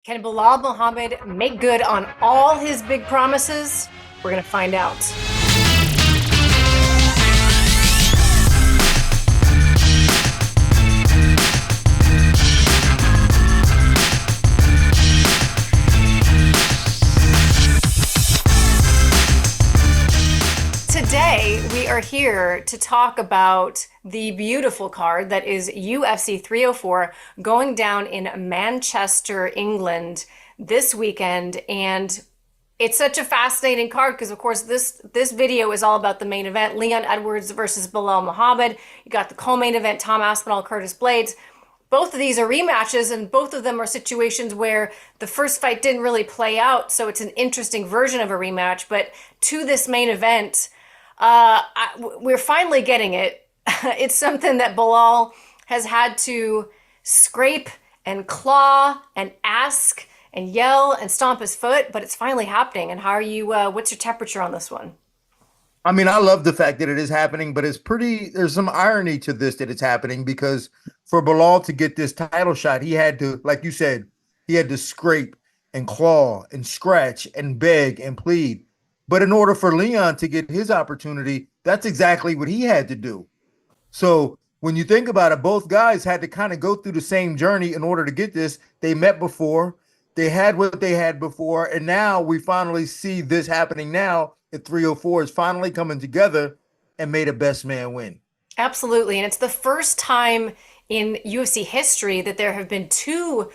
Can Belal Muhammad make good on all his big promises? We're going to find out. Today, we are here to talk about the beautiful card that is UFC 304 going down in Manchester, England this weekend. And it's such a fascinating card because, of course, this video is all about the main event, Leon Edwards versus Belal Muhammad. You got the co-main event, Tom Aspinall, Curtis Blades. Both of these are rematches, and both of them are situations where the first fight didn't really play out, so it's an interesting version of a rematch. But to this main event, we're finally getting it. It's something that Belal has had to scrape and claw and ask and yell and stomp his foot, but it's finally happening. And how are you? What's your temperature on this one? I mean, I love the fact that it is happening, but there's some irony to this that it's happening because for Bilal to get this title shot, he had to, like you said, he had to scrape and claw and scratch and beg and plead. But in order for Leon to get his opportunity, that's exactly what he had to do. So when you think about it, both guys had to kind of go through the same journey in order to get this. They met before, they had what they had before, and now we finally see this happening now at 304 is finally coming together and made a best man win. Absolutely. And it's the first time in UFC history that there have been two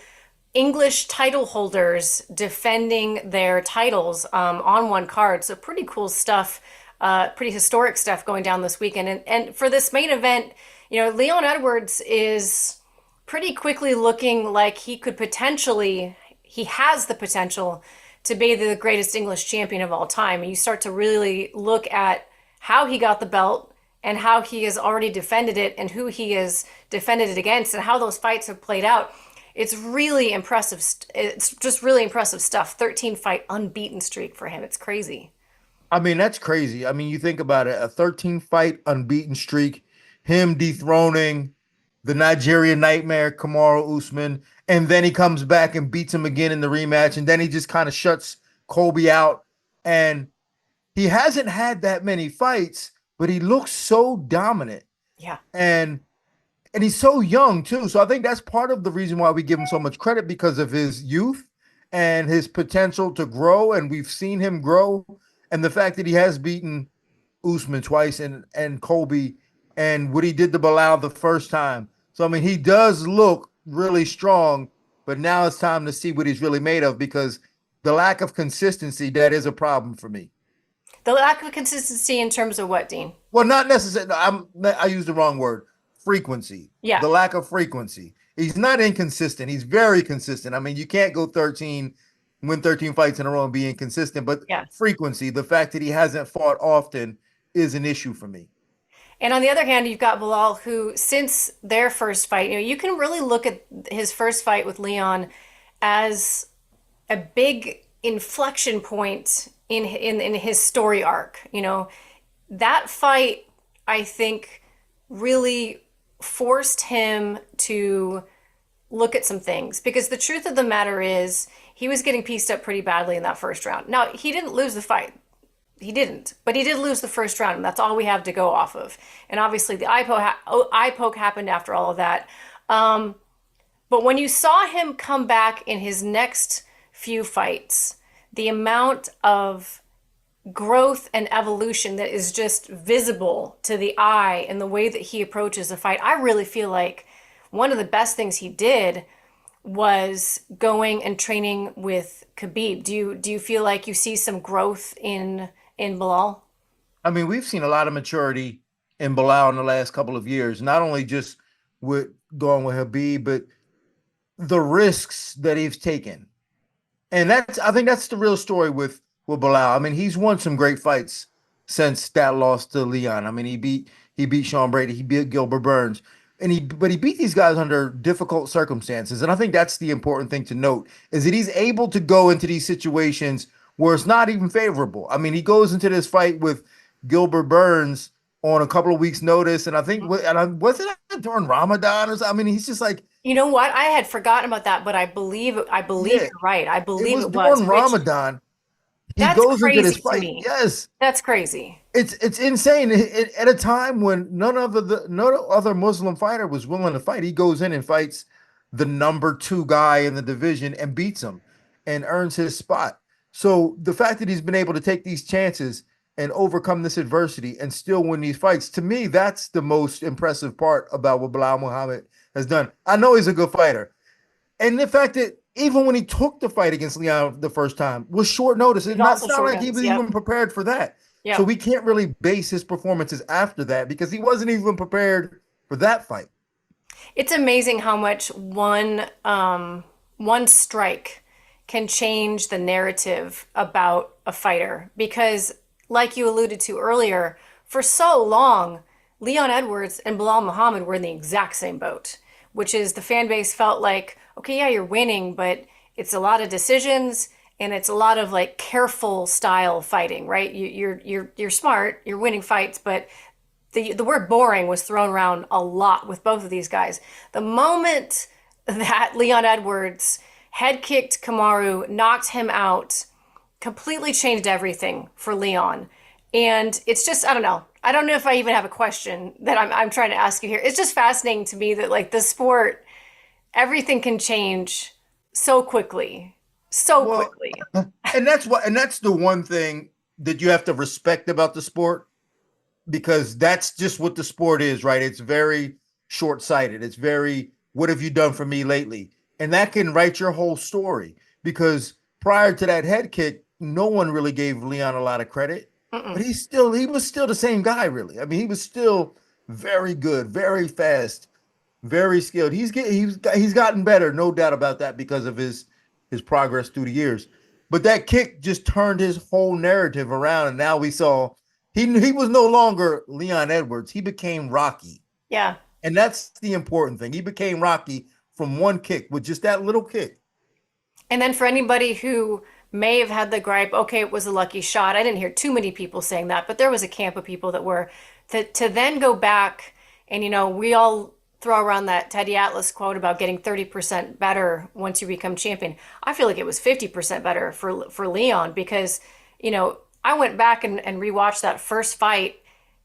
English title holders defending their titles on one card. So pretty cool stuff, pretty historic stuff going down this weekend. And for this main event, Leon Edwards is pretty quickly looking like he has the potential to be the greatest English champion of all time. And you start to really look at how he got the belt and how he has already defended it and who he has defended it against and how those fights have played out. It's really impressive. It's just really impressive stuff. 13 fight unbeaten streak for him. It's crazy. I mean, that's crazy. I mean, you think about it, a 13 fight unbeaten streak, him dethroning the Nigerian Nightmare, Kamaru Usman, and then he comes back and beats him again in the rematch, and then he just kind of shuts Colby out. And he hasn't had that many fights, but he looks so dominant. Yeah. And he's so young too. So I think that's part of the reason why we give him so much credit because of his youth and his potential to grow. And we've seen him grow. And the fact that he has beaten Usman twice and Colby and what he did to Belal the first time. So, I mean, he does look really strong, but now it's time to see what he's really made of because the lack of consistency, that is a problem for me. The lack of consistency in terms of what, Dean? Well, not necessarily. I used the wrong word. Frequency. Yeah. The lack of frequency. He's not inconsistent. He's very consistent. I mean, you can't go win 13 fights in a row and be inconsistent, but Yeah. frequency, the fact that he hasn't fought often is an issue for me. And on the other hand, you've got Belal, who since their first fight, you can really look at his first fight with Leon as a big inflection point in his story arc. That fight, I think, really forced him to look at some things because the truth of the matter is he was getting pieced up pretty badly in that first round. Now, he didn't lose the fight. He didn't, but he did lose the first round, and that's all we have to go off of. And obviously, the eye poke happened after all of that. But when you saw him come back in his next few fights, the amount of growth and evolution that is just visible to the eye and the way that he approaches a fight, I really feel like one of the best things he did was going and training with Khabib. Do you feel like you see some growth in Belal? I mean, we've seen a lot of maturity in Bilal in the last couple of years, not only just with going with Habib, but the risks that he's taken. And I think that's the real story with Bilal. I mean, he's won some great fights since that loss to Leon. I mean, he beat Sean Brady, he beat Gilbert Burns, but he beat these guys under difficult circumstances. And I think that's the important thing to note is that he's able to go into these situations where it's not even favorable. I mean, he goes into this fight with Gilbert Burns on a couple of weeks' notice, and I think wasn't it during Ramadan or something? I mean, he's just like You know what? I had forgotten about that, but I believe Yeah, you're right. I it believe was it was, during which Ramadan. He that's goes into this crazy to fight. me. Yes, That's crazy. it's insane. At a time when no other Muslim fighter was willing to fight, he goes in and fights the number two guy in the division and beats him and earns his spot. So the fact that he's been able to take these chances and overcome this adversity and still win these fights, to me, that's the most impressive part about what Belal Muhammad has done. I know he's a good fighter. And the fact that even when he took the fight against Leon the first time was short notice. It was It's also not short like he notice. was Yep. even prepared for that. So Yep. we can't really base his performances after that because he wasn't even prepared for that fight. It's amazing how much one strike can change the narrative about a fighter because, like you alluded to earlier, for so long, Leon Edwards and Bilal Muhammad were in the exact same boat, which is the fan base felt like, okay, yeah, you're winning, but it's a lot of decisions and it's a lot of like careful style fighting, right? You're smart, you're winning fights, but the word boring was thrown around a lot with both of these guys. The moment that Leon Edwards head kicked Kamaru, knocked him out, completely changed everything for Leon. And it's just, I don't know. I don't know if I even have a question that I'm trying to ask you here. It's just fascinating to me that, like, the sport, everything can change so quickly. So Well, quickly. and that's the one thing that you have to respect about the sport because that's just what the sport is, right? It's very short-sighted. It's very, what have you done for me lately? And that can write your whole story because prior to that head kick, no one really gave Leon a lot of credit, but Mm-mm. he was still the same guy, really. I mean, he was still very good, very fast, very skilled. He's gotten better, no doubt about that, because of his progress through the years. But that kick just turned his whole narrative around, and now we saw he was no longer Leon Edwards. He became Rocky, Yeah. and that's the important thing. He became Rocky from one kick with just that little kick. And then for anybody who may have had the gripe, okay, it was a lucky shot. I didn't hear too many people saying that, but there was a camp of people that were to then go back and we all throw around that Teddy Atlas quote about getting 30% better once you become champion. I feel like it was 50% better for Leon because, I went back and rewatched that first fight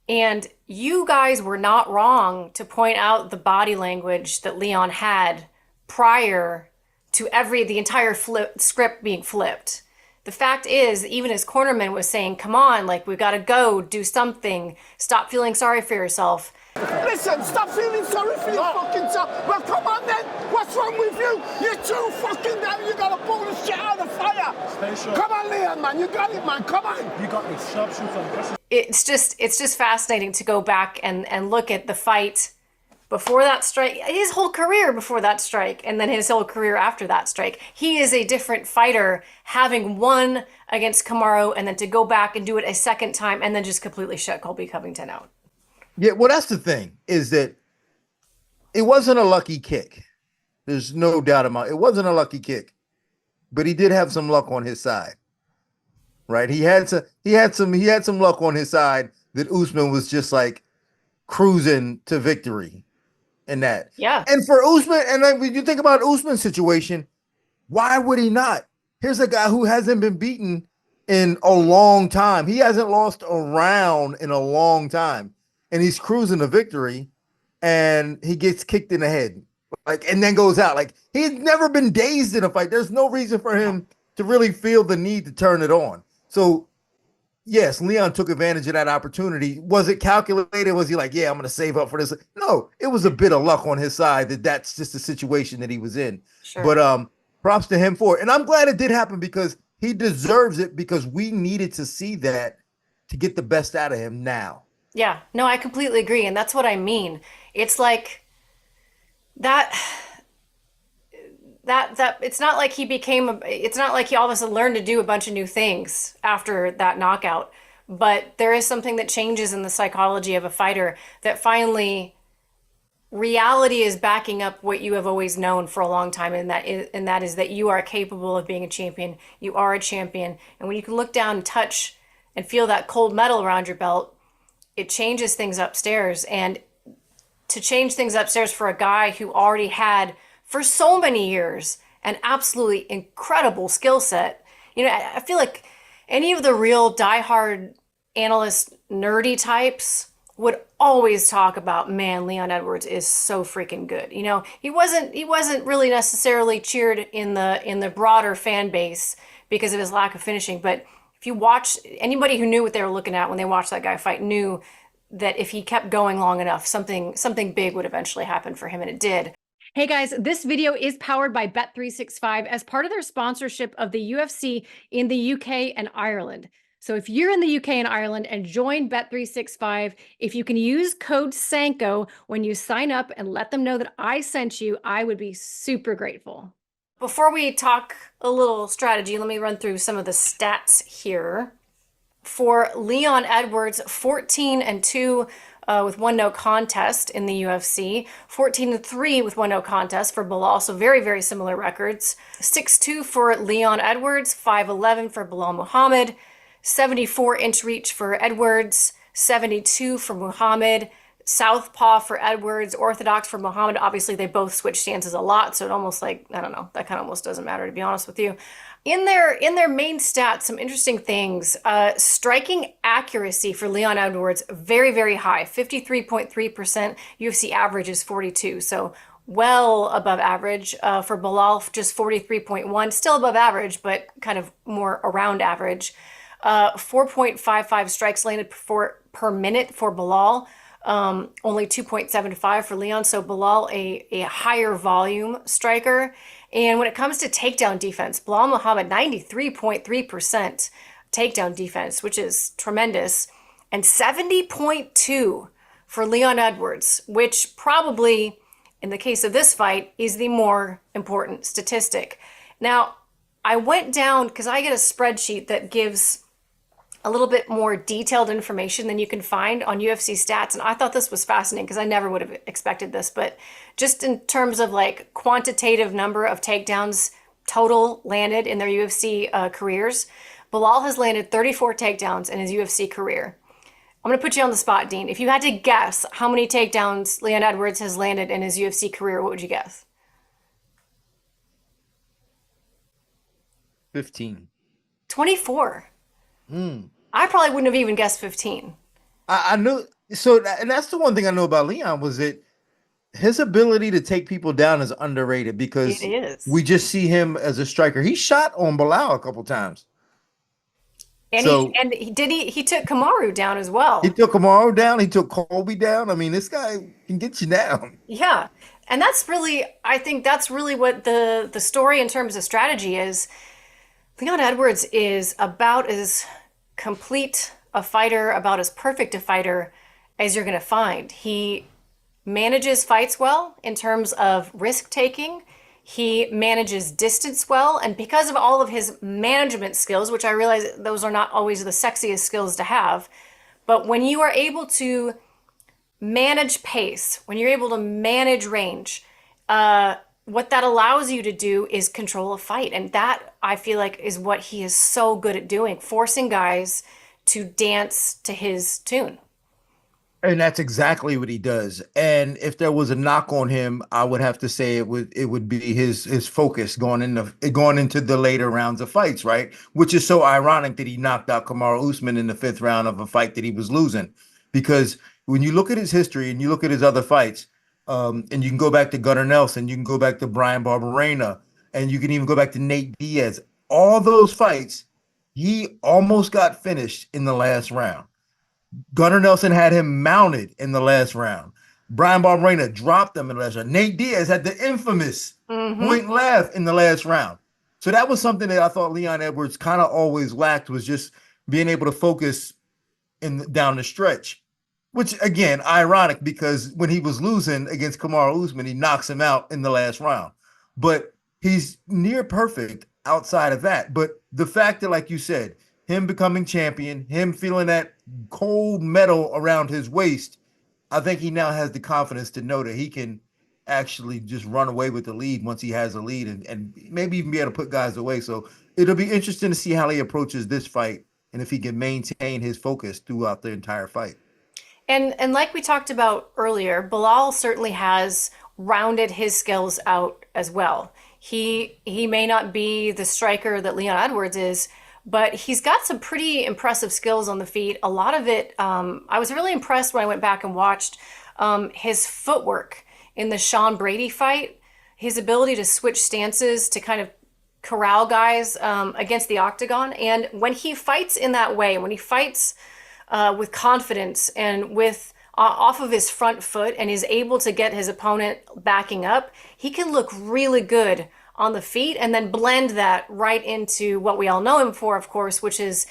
and you guys were not wrong to point out the body language that Leon had prior to the entire script being flipped. The fact is, even his cornerman was saying, "Come on, like we've got to go, do something, stop feeling sorry for yourself." Listen, stop feeling sorry for your fucking self. Well, come on then. What's wrong with you? You're too fucking down. You gotta pull the shit out of the fire. Stay sharp. Come on, Leon, man. You got it, man. Come on. You got me. Sharpshooter. It's just fascinating to go back and look at the fight before that strike, his whole career before that strike, and then his whole career after that strike. He is a different fighter, having won against Kamaru and then to go back and do it a second time and then just completely shut Colby Covington out. Yeah, well, that's the thing is that it wasn't a lucky kick. There's no doubt about it. It wasn't a lucky kick, but he did have some luck on his side, right? He had some luck on his side that Usman was just like cruising to victory in that. Yeah. And for Usman, and like when you think about Usman's situation, why would he not? Here's a guy who hasn't been beaten in a long time. He hasn't lost a round in a long time, and he's cruising to victory, and he gets kicked in the head, like, and then goes out. Like he's never been dazed in a fight. There's no reason for him to really feel the need to turn it on. So yes, Leon took advantage of that opportunity. Was it calculated? Was he like, yeah, I'm going to save up for this? No, it was a bit of luck on his side that's just the situation that he was in. Sure. But props to him for it. And I'm glad it did happen because he deserves it because we needed to see that to get the best out of him now. Yeah. No, I completely agree. And that's what I mean. It's like that that it's not like it's not like he all of a sudden learned to do a bunch of new things after that knockout, but there is something that changes in the psychology of a fighter that finally reality is backing up what you have always known for a long time, and that is that you are capable of being a champion. You are a champion, and when you can look down and touch and feel that cold metal around your belt, it changes things upstairs. And to change things upstairs for a guy who already had for so many years, an absolutely incredible skill set. I feel like any of the real diehard analyst nerdy types would always talk about, man, Leon Edwards is so freaking good. He wasn't really necessarily cheered in the broader fan base because of his lack of finishing, but if you watch, anybody who knew what they were looking at when they watched that guy fight knew that if he kept going long enough, something big would eventually happen for him, and it did. Hey guys, this video is powered by Bet365 as part of their sponsorship of the UFC in the UK and Ireland. So if you're in the UK and Ireland and join Bet365, if you can use code Sanko when you sign up and let them know that I sent you, I would be super grateful. Before we talk a little strategy, let me run through some of the stats here. For Leon Edwards, 14-2 with one no contest in the UFC, 14-3 with one no contest for Belal, so very, very similar records. 6'2 for Leon Edwards, 5'11 for Belal Muhammad, 74-inch reach for Edwards, 72 for Muhammad, southpaw for Edwards, orthodox for Muhammad. Obviously, they both switch stances a lot, so it almost like, I don't know, that kind of almost doesn't matter, to be honest with you. In their main stats, some interesting things. Striking accuracy for Leon Edwards, very, very high, 53.3%. UFC average is 42, so well above average. For Belal, just 43.1, still above average, but kind of more around average. 4.55 strikes landed per minute for Belal. Only 2.75 for Leon. So Belal, a higher volume striker. And when it comes to takedown defense, Belal Muhammad, 93.3% takedown defense, which is tremendous. And 70.2 for Leon Edwards, which probably, in the case of this fight, is the more important statistic. Now, I went down, because I get a spreadsheet that gives a little bit more detailed information than you can find on UFC stats. And I thought this was fascinating because I never would have expected this, but just in terms of like quantitative number of takedowns total landed in their UFC careers, Belal has landed 34 takedowns in his UFC career. I'm going to put you on the spot, Dean. If you had to guess how many takedowns Leon Edwards has landed in his UFC career, what would you guess? 15. 24. I probably wouldn't have even guessed 15. I knew so, and that's the one thing I know about Leon was that his ability to take people down is underrated because It is. we just see him as a striker. He shot on Belal a couple times. And So he took Kamaru down as well. he took Kamaru down. He took Colby down. I mean, this guy can get you down. Yeah. And I think that's really what the story in terms of strategy is. Leon Edwards is about as complete a fighter, about as perfect a fighter as you're going to find. He manages fights well in terms of risk taking. He manages distance well. And because of all of his management skills, which I realize those are not always the sexiest skills to have, but when you are able to manage pace, when you're able to manage range, what that allows you to do is control a fight. And that, I feel like, is what he is so good at doing, forcing guys to dance to his tune. And that's exactly what he does. And if there was a knock on him, I would have to say it would be his focus going into the later rounds of fights, right? Which is so ironic that he knocked out Kamaru Usman in the 5th round of a fight that he was losing. Because when you look at his history and you look at his other fights, and you can go back to Gunnar Nelson, you can go back to Brian Barberena, and you can even go back to Nate Diaz. All those fights, he almost got finished in the last round. Gunnar Nelson had him mounted in the last round. Brian Barberena dropped him in the last round. Nate Diaz had the infamous point left in the last round. So that was something that I thought Leon Edwards kind of always lacked, was just being able to focus down the stretch. Which, again, ironic because when he was losing against Kamaru Usman, he knocks him out in the last round. But he's near perfect outside of that. But the fact that, like you said, him becoming champion, him feeling that cold metal around his waist, I think he now has the confidence to know that he can actually just run away with the lead once he has a lead and maybe even be able to put guys away. So it'll be interesting to see how he approaches this fight and if he can maintain his focus throughout the entire fight. And like we talked about earlier, Bilal certainly has rounded his skills out as well. He may not be the striker that Leon Edwards is, but he's got some pretty impressive skills on the feet. A lot of it, I was really impressed when I went back and watched his footwork in the Sean Brady fight, his ability to switch stances to kind of corral guys against the octagon. And when he fights in that way, when he fights with confidence and with off of his front foot and is able to get his opponent backing up, he can look really good on the feet and then blend that right into what we all know him for, of course, which is,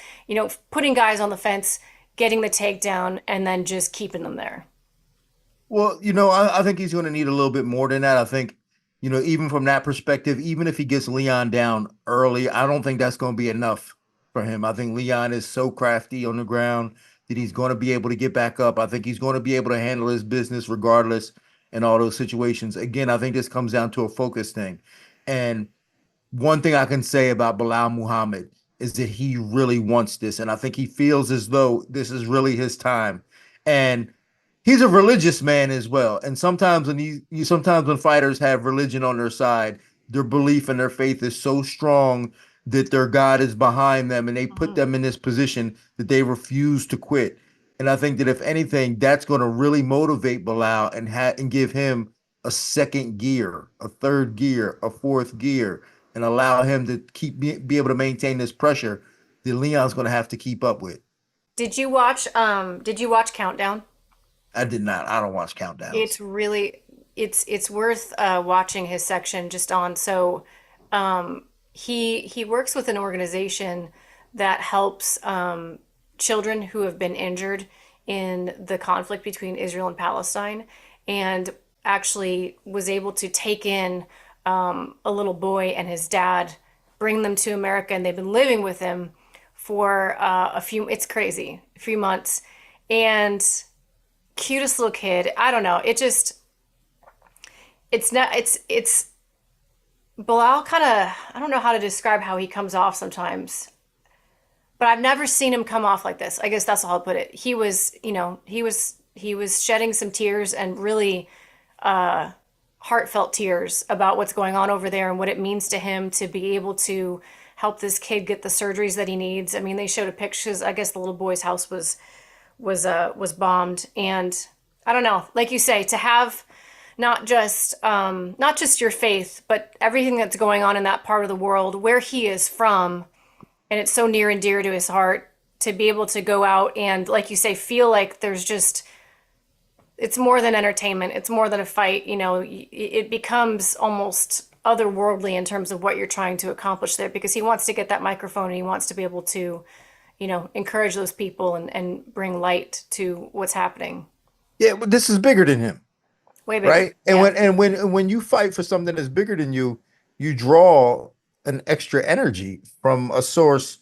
putting guys on the fence, getting the takedown, and then just keeping them there. Well, I think he's going to need a little bit more than that. I think, even from that perspective, even if he gets Leon down early, I don't think that's going to be enough for him. I think Leon is so crafty on the ground that he's going to be able to get back up. I think he's going to be able to handle his business regardless in all those situations. Again, I think this comes down to a focus thing. And one thing I can say about Belal Muhammad is that he really wants this, and I think he feels as though this is really his time. And he's a religious man as well. And sometimes sometimes when fighters have religion on their side, their belief and their faith is so strong that their God is behind them, and they put them in this position that they refuse to quit. And I think that if anything, that's going to really motivate Belal and give him a second gear, a third gear, a fourth gear, and allow him to be able to maintain this pressure that Leon's going to have to keep up with. Did you watch Countdown? I did not. I don't watch countdowns. It's really it's worth watching his section just on. So he works with an organization that helps children who have been injured in the conflict between Israel and Palestine, and actually was able to take in a little boy and his dad, bring them to America, and they've been living with him for it's crazy, a few months. And cutest little kid. I don't know. It's not, it's Bilal kind of, I don't know how to describe how he comes off sometimes, but I've never seen him come off like this. I guess that's how I'll put it. He was shedding some tears, and really heartfelt tears about what's going on over there and what it means to him to be able to help this kid get the surgeries that he needs. I mean, they showed a picture. I guess the little boy's house was bombed, and I don't know, like you say, to have not just your faith, but everything that's going on in that part of the world where he is from, and it's so near and dear to his heart, to be able to go out and, like you say, feel like it's more than entertainment, it's more than a fight. It becomes almost otherworldly in terms of what you're trying to accomplish there, because he wants to get that microphone and he wants to be able to encourage those people and bring light to what's happening. Yeah, but this is bigger than him, Way bigger. right? And Yeah. when you fight for something that's bigger than you, you draw an extra energy from a source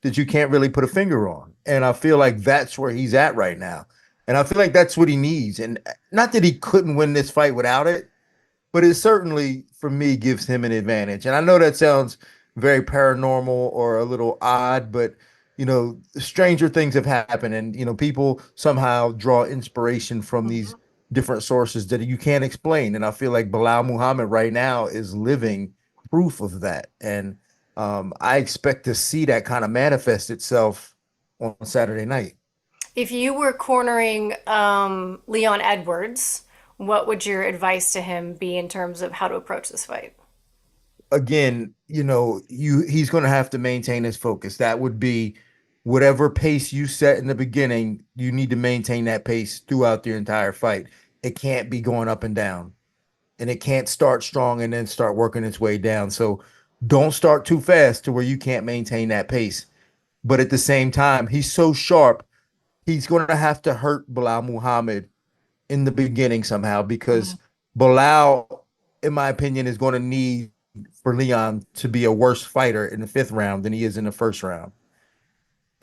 that you can't really put a finger on. And I feel like that's where he's at right now. And I feel like that's what he needs. And not that he couldn't win this fight without it, but it certainly, for me, gives him an advantage. And I know that sounds very paranormal or a little odd, but stranger things have happened, and people somehow draw inspiration from these different sources that you can't explain. And I feel like Belal Muhammad right now is living proof of that. And I expect to see that kind of manifest itself on Saturday night. If you were cornering Leon Edwards, what would your advice to him be in terms of how to approach this fight? Again, he's going to have to maintain his focus. That would be whatever pace you set in the beginning, you need to maintain that pace throughout the entire fight. It can't be going up and down, and it can't start strong and then start working its way down. So don't start too fast to where you can't maintain that pace. But at the same time, he's so sharp, he's going to have to hurt Belal Muhammad in the beginning somehow, because Belal, in my opinion, is going to need for Leon to be a worse fighter in the fifth round than he is in the first round.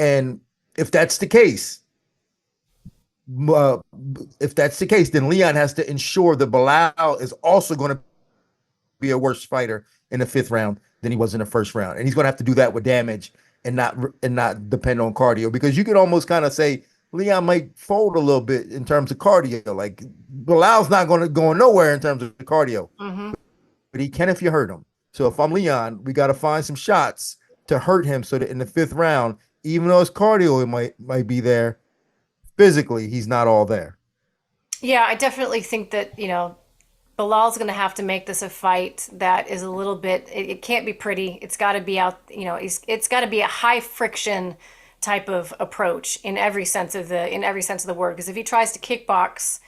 And if that's the case, uh, then Leon has to ensure that Belal is also going to be a worse fighter in the fifth round than he was in the first round, and he's going to have to do that with damage and not depend on cardio, because you could almost kind of say Leon might fold a little bit in terms of cardio. Like Bilal's not going to go nowhere in terms of cardio, Hmm. but he can if you hurt him. So if I'm Leon, we got to find some shots to hurt him so that in the fifth round, even though his cardio might be there, physically he's not all there. Yeah, I definitely think that, Bilal's going to have to make this a fight that is a little bit, it can't be pretty. It's got to be out, it's got to be a high friction type of approach in every sense of the word. Because if he tries to kickbox,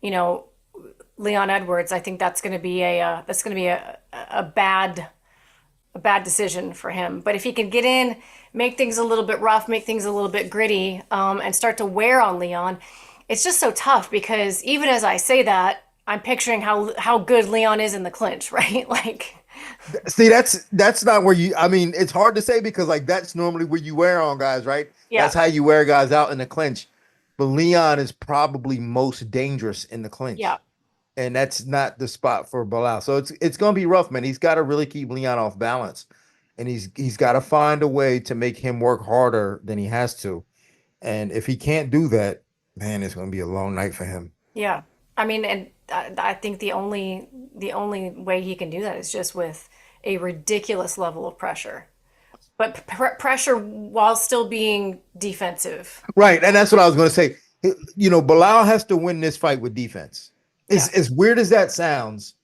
you know, Leon Edwards, I think that's going to be a bad decision for him. But if he can get in, make things a little bit rough, make things a little bit gritty, and start to wear on Leon, it's just so tough because even as I say that, I'm picturing how good Leon is in the clinch, right? Like, See, that's not where you. I mean, it's hard to say because like that's normally where you wear on guys, right? yeah, That's how you wear guys out in the clinch. But Leon is probably most dangerous in the yeah. clinch, and that's not the spot for Bilal. So it's gonna be rough, man. He's got to really keep Leon off balance, and he's got to find a way to make him work harder than he has to. And if he can't do that, man, it's gonna be a long night for him. Yeah. I mean, and I think the only way he can do that is just with a ridiculous level of pressure. But pressure while still being defensive. Right, and that's what I was gonna say. Bilal has to win this fight with defense. Yeah. As weird as that sounds,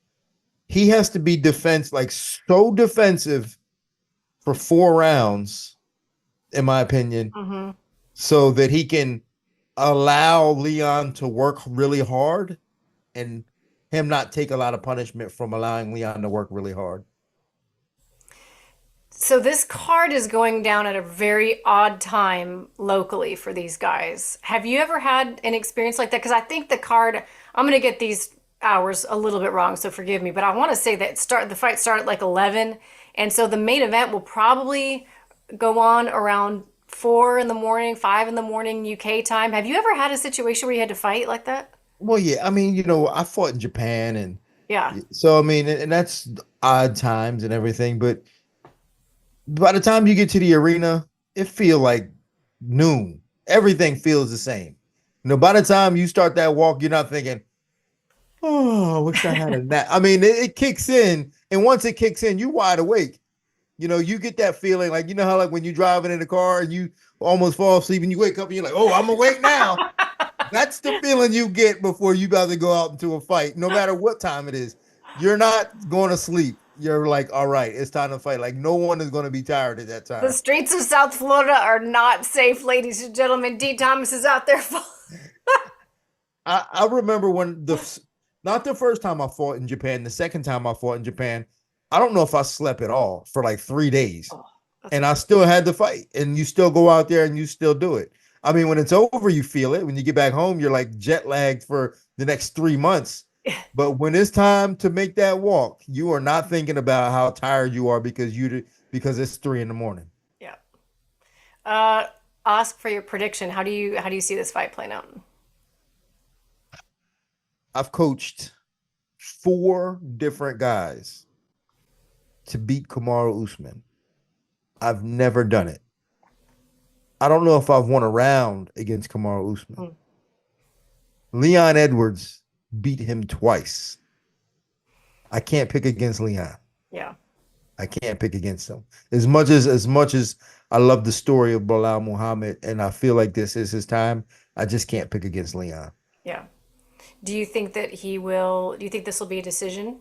he has to be like so defensive for 4 rounds, in my opinion, Hmm. so that he can allow Leon to work really hard and him not take a lot of punishment from allowing Leon to work really hard. So this card is going down at a very odd time locally for these guys. Have you ever had an experience like that? Because I think the card, I'm going to get these hours a little bit wrong, so forgive me, but I want to say that the fight started like 11, and so the main event will probably go on around 4 in the morning, 5 in the morning UK time. Have you ever had a situation where you had to fight like that? Well, yeah, I mean, I fought in Japan, and Yeah. so I mean, and that's odd times and everything, but by the time you get to the arena, it feel like noon. Everything feels the same. By the time you start that walk, you're not thinking, "Oh, I wish I had a nap." I mean, it kicks in, and once it kicks in, you wide awake. You get that feeling like how like when you're driving in the car and you almost fall asleep and you wake up and you're like, "Oh, I'm awake now." That's the feeling you get before you about to go out into a fight, no matter what time it is. You're not going to sleep. You're like, all right, it's time to fight. Like no one is going to be tired at that The time. streets of South Florida are not safe, ladies and gentlemen. D. Thomas is out there. I remember when not the first time I fought in Japan, the second time I fought in Japan, I don't know if I slept at all for like 3 days. Oh, that's And I still had to fight. And you still go out there and you still do it. I mean, when it's over, you feel it. When you get back home, you're like jet lagged for the next 3 months. But when it's time to make that walk, you are not thinking about how tired you are because it's 3 in the morning. yeah. Uh, Ask for your prediction. How do you see this fight playing out? I've coached 4 different guys to beat Kamaru Usman. I've never done it. I don't know if I've won a round against Kamaru Usman. Hmm. Leon Edwards beat him twice. I can't pick against Leon. Yeah. I can't pick against him. As much as I love the story of Belal Muhammad and I feel like this is his time, I just can't pick against Leon. Yeah. Do you think this will be a decision?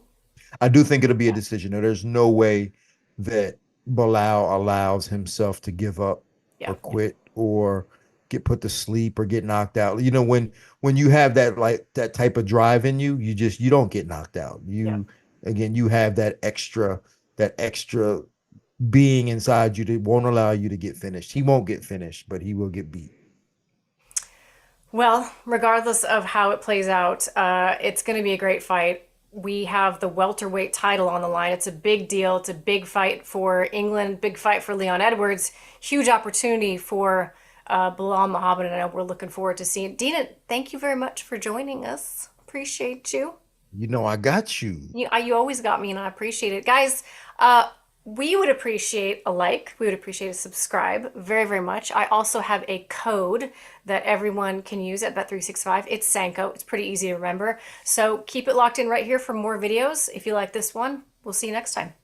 I do think it'll be a decision. There's no way that Belal allows himself to give up Yeah. or quit or get put to sleep or get knocked out. When you have that like that type of drive in you, you don't get knocked out. Yeah. You have that extra being inside you that won't allow you to get finished. He won't get finished, but he will get beat. Well, regardless of how it plays out, it's going to be a great fight. We have the welterweight title on the line. It's a big deal. It's a big fight for England, big fight for Leon Edwards, huge opportunity for Belal Muhammad, and I know we're looking forward to seeing it. Dina, thank you very much for joining us. Appreciate you. I got you. You always got me, and I appreciate it. Guys, uh, We would appreciate a like. We would appreciate a subscribe very, very much. I also have a code that everyone can use at Bet365. It's Sanko. It's pretty easy to remember. So keep it locked in right here for more videos. If you like this one, we'll see you next time.